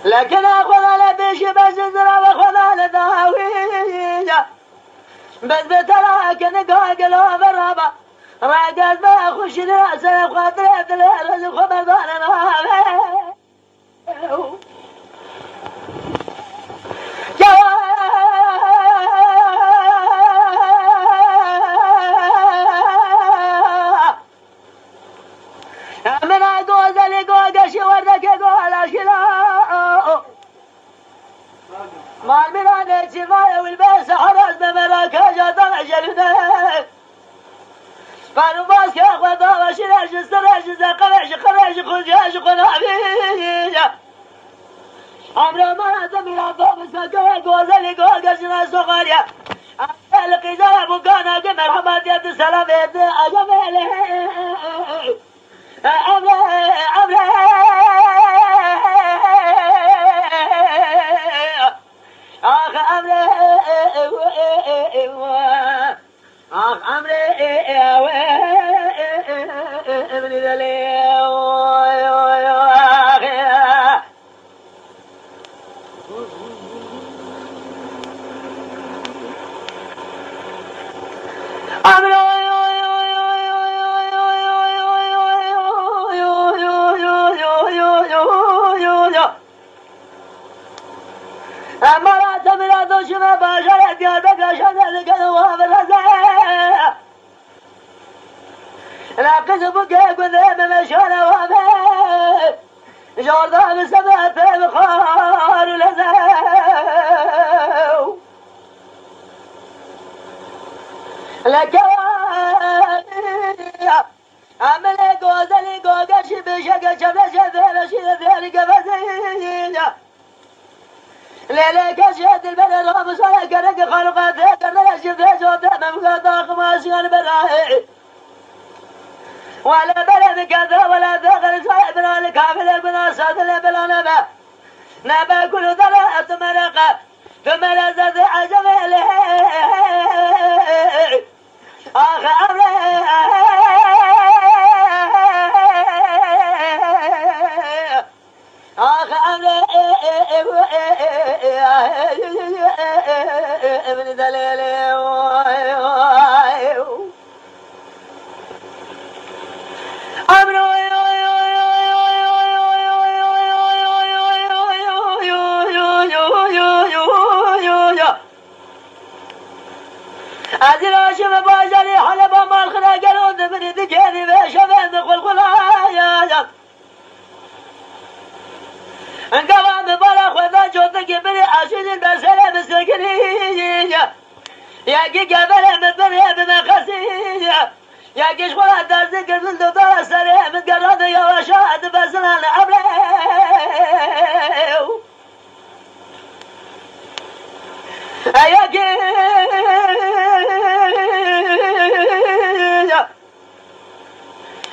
لكن أخذ لبيش بس زرع وخذ لداوية بس بتراك نقاق له برابا راقد ما أخش رأسه بخاطرة الرزق خبردان من أقوز لقوق شوردك يقول أشلاء ما المرانة شفاية والبيس حرس بمراكجة طلع جلده قالوا ماسك يا أخوة ضاوة شراش استراش قرش قرش خجاش قنابية عمره ما تمير عطاب سكوة قوزة لقوق شراش وغالية ألقي زرع بقانا قمر حمد يد السلام يد أجمله أمره آخ أمره آخ أمره ابن ذلي مرات مرات شما باشرت يدك شدك الواب الرزاق لا قسمك قدام مشان وابه جوردا بسبت بخار لزاو لك عمل قوزلي قوقش بشك شبه شبه شبه قبزينيا ليلك شهد البلد ومسالك رق خلقات قرر شبه جوده ممقاطع خماسيان براهي ولا بلد كذا ولا ثقل صاحبنا الكامل المناصات اللي بلا نبا كل ذرات مرقة ثم لزد عجب إليه آخ أمره آخ أمره ابن دليل أزل شم باجري حلب مال خنا قلود من ذكري بشبه بقول قلايا انقوام بلا خذا جوتك بني عشرين بسنة مسكينية يا كي قبل من بني بمخسية يا كي شغلة درزك من دولار سريع من قرد يا وشاهد بسنة العبريو يا كي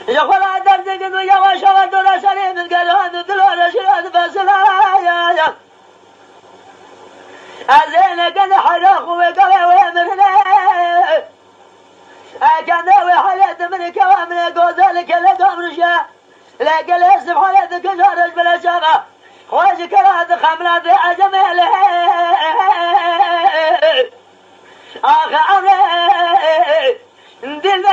يا خلا درزك يا وشاهد دولار سريع من قرد دولار شراد بسنة يا أزينك الحرق وقوي ومرنا أكنا وحلت من كوامل قوزلك لقام رشا لقى الاسم حلتك جارج بلا شابه خواجك راد خمرات أجمله آخ أمره دلبه